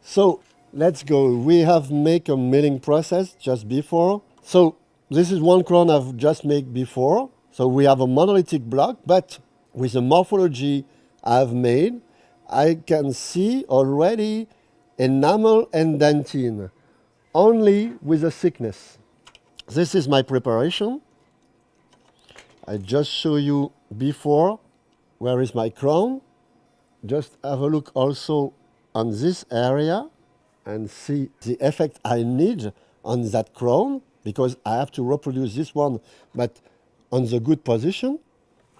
So let's go. We have make a milling process just before. So this is one crown I've just made before. So we have a monolithic block, but with the morphology I've made, I can see already enamel and dentine, only with a thickness. This is my preparation. I just show you before where is my crown. Just have a look also on this area and see the effect I need on that crown, because I have to reproduce this one, but on the good position.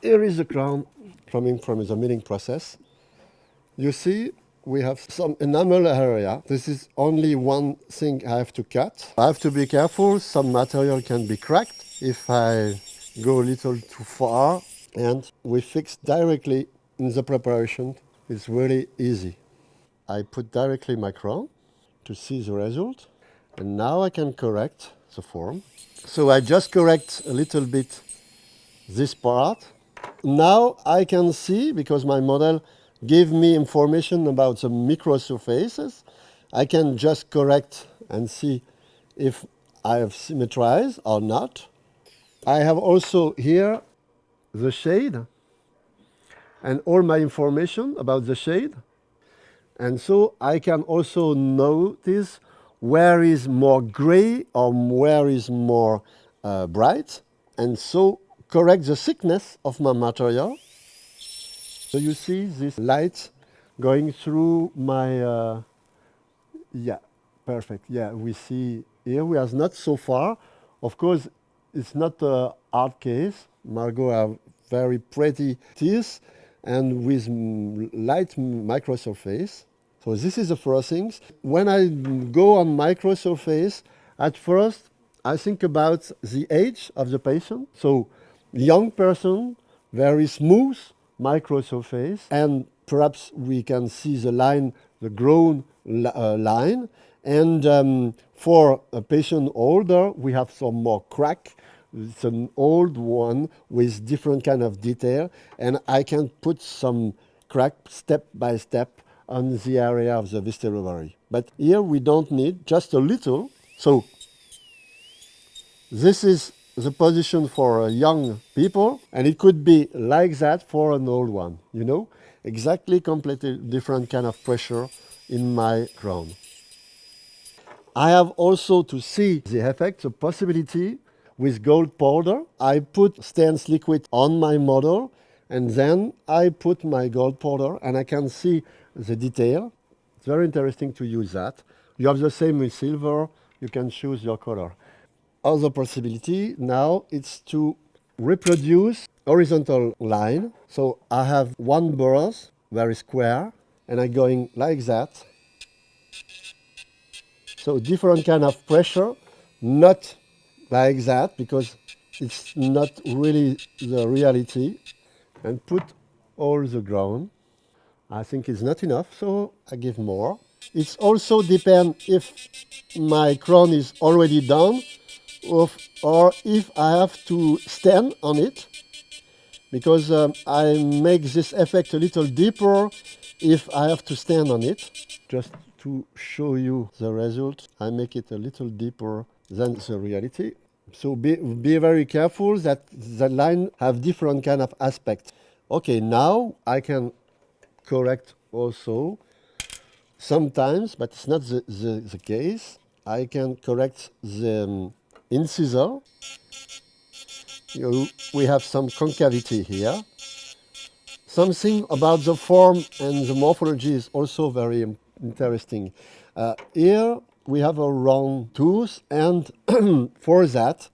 Here is the crown coming from the milling process. You see, we have some enamel area. This is only one thing I have to cut. I have to be careful. Some material can be cracked if I go a little too far. And we fix directly in the preparation. It's really easy. I put directly my crown to see the result. And now I can correct the form. So I just correct a little bit this part. Now I can see, because my model gave me information about the microsurfaces, I can just correct and see if I have symmetrized or not. I have also here the shade and all my information about the shade. And so I can also notice where is more gray or where is more bright, and so correct the thickness of my material. So you see this light going through my, yeah, perfect. Yeah, we see here we are not so far. Of course, it's not a hard case. Margot have very pretty teeth and with light microsurface. So this is the first thing. When I go on microsurface, at first I think about the age of the patient. So young person, very smooth microsurface, and perhaps we can see the line, the grown line. And for a patient older, we have some more crack. It's an old one with different kind of detail, and I can put some crack step by step on the area of the vestibular. But here we don't need, just a little. So this is the position for young people, and it could be like that for an old one, you know? Exactly completely different kind of pressure in my crown. I have also to see the effect, the possibility with gold powder. I put stainless liquid on my model, and then I put my gold powder, and I can see the detail. It's very interesting to use that. You have the same with silver. You can choose your color. Other possibility now it's to reproduce horizontal line. So I have one brush, very square, and I'm going like that. So different kind of pressure, not like that, because it's not really the reality. And put all the ground. I think it's not enough, so I give more. It also depends if my crown is already done or if I have to stand on it, because I make this effect a little deeper if I have to stand on it. Just to show you the result, I make it a little deeper than the reality. So be very careful that the line have different kind of aspects. Okay, now I can correct also sometimes, but it's not the case. I can correct the incisor. We have some concavity here. Something about the form and the morphology is also very interesting. Here we have a round tooth, and for that,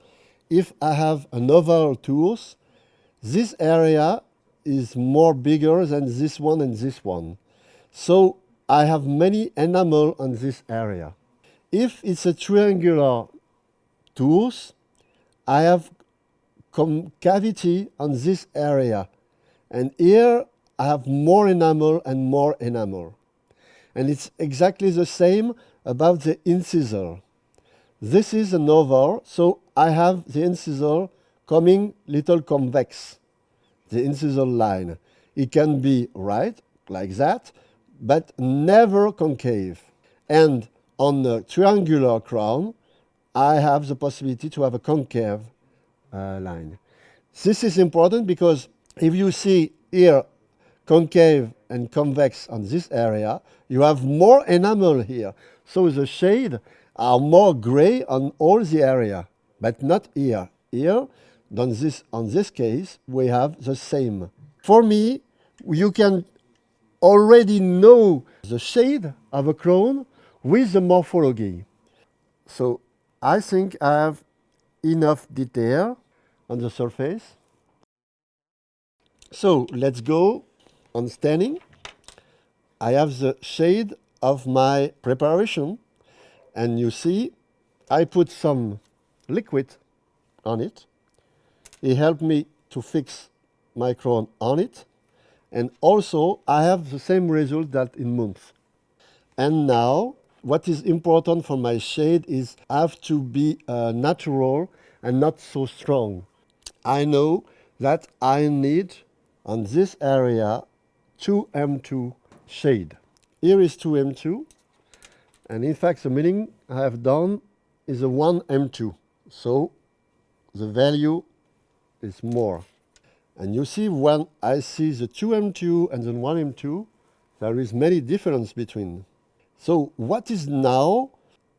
if I have an oval tooth, this area is more bigger than this one and this one. So I have many enamel on this area. If it's a triangular tooth, I have concavity on this area. And here I have more enamel and more enamel. And it's exactly the same about the incisor. This is an oval, so I have the incisor coming little convex, the incisor line. It can be right, like that, but never concave. And on the triangular crown, I have the possibility to have a concave line. This is important because if you see here concave and convex on this area, you have more enamel here. So the shade are more gray on all the area, but not here. Here, on this case, we have the same. For me, you can already know the shade of a crown with the morphology. So I think I have enough detail on the surface. So let's go on staining. I have the shade of my preparation, and you see I put some liquid on it. It helped me to fix my crown on it, and also I have the same result that in months. And now what is important for my shade is I have to be natural and not so strong. I know that I need on this area 2M2 shade. Here is 2M2, and in fact the milling I have done is a 1M2, so the value is more. And you see when I see the 2M2 and the 1M2, there is many difference between. So what is now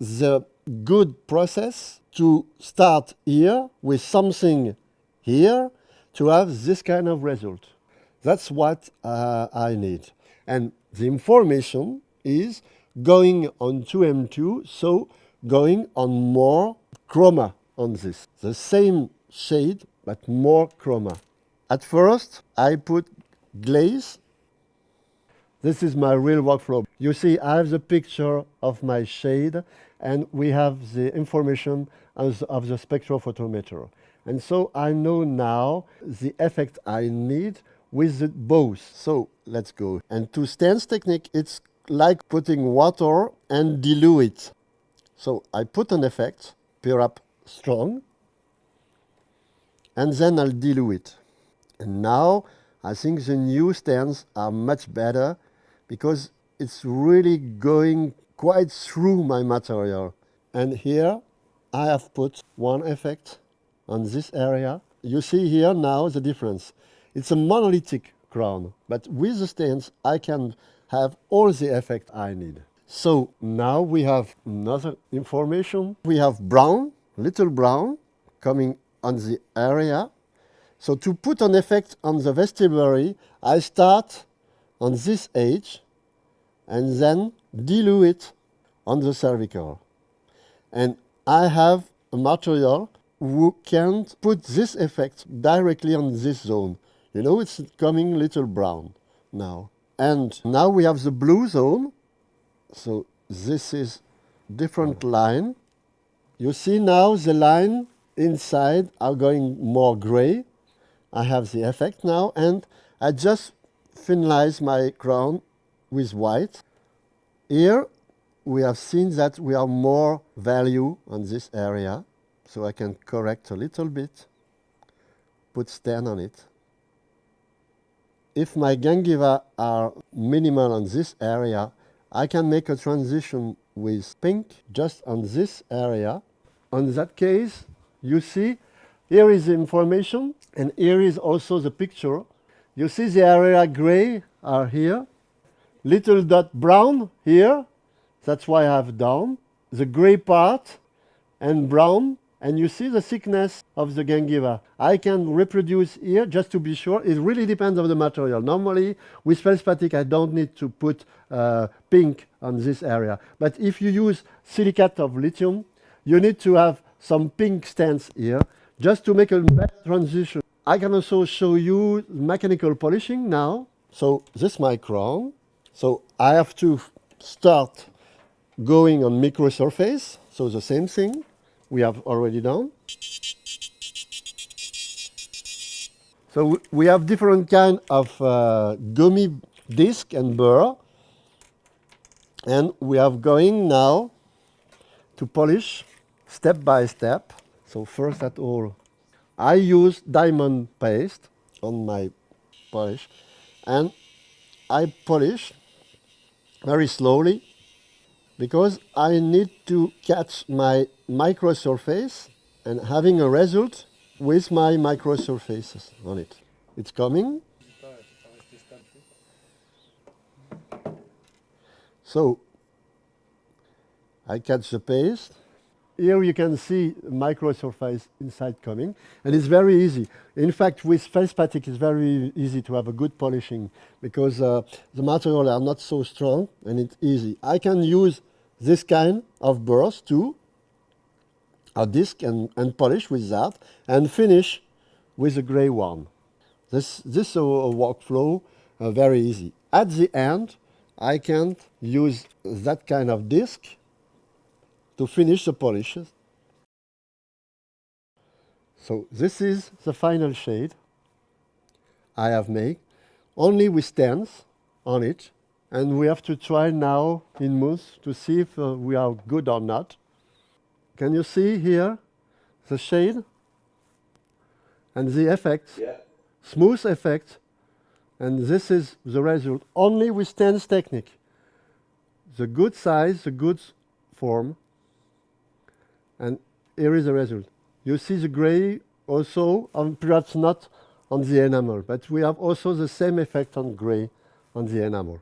the good process to start here with something here to have this kind of result? That's what I need. And the information is going on 2M2, so going on more chroma on this. The same shade, but more chroma. At first, I put glaze. This is my real workflow. You see, I have the picture of my shade, and we have the information of the spectrophotometer. And so I know now the effect I need with the both. So let's go. And to stance technique, it's like putting water and dilute it. So I put an effect, peer up strong, and then I'll dilute it. And now I think the new stands are much better because it's really going quite through my material. And here I have put one effect on this area. You see here now the difference. It's a monolithic crown, but with the stands I can have all the effect I need. So now we have another information. We have brown, little brown, coming on the area. So to put an effect on the vestibulary, I start on this edge and then dilute it on the cervical. And I have a material who can put this effect directly on this zone. You know, it's coming little brown now. And now we have the blue zone. So this is different line. You see now the line inside are going more gray. I have the effect now, and I just finalize my crown with white. Here we have seen that we have more value on this area, so I can correct a little bit, put stain on it. If my gingiva are minimal on this area, I can make a transition with pink just on this area. On that case, you see, here is the information, and here is also the picture. You see the area gray are here. Little dot brown here. That's why I have down. The gray part and brown. And you see the thickness of the gingiva. I can reproduce here just to be sure. It really depends on the material. Normally, with feldspathic, I don't need to put pink on this area. But if you use silicate of lithium, you need to have some pink stance here just to make a better transition. I can also show you mechanical polishing now. So this is my crown. So I have to start going on micro surface. So the same thing we have already done. So we have different kind of gummy disc and burr. And we are going now to polish step by step. So first at all, I use diamond paste on my polish, and I polish very slowly. because I need to catch my microsurface and having a result with my microsurfaces on it. It's coming. So I catch the paste. Here you can see microsurface inside coming, and it's very easy. In fact, with feldspathic, it's very easy to have a good polishing because the materials are not so strong, and it's easy. I can use this kind of burrs too, a disc, and polish with that, and finish with a gray one. This is a workflow, very easy. At the end, I can use that kind of disc to finish the polishes. So this is the final shade I have made, only with tens on it, and we have to try now in mousse to see if we are good or not. Can you see here the shade and the effect? Yeah. Smooth effect, and this is the result only with tens technique. The good size, the good form, and here is the result. You see the gray also, perhaps not on the enamel, but we have also the same effect on gray on the enamel.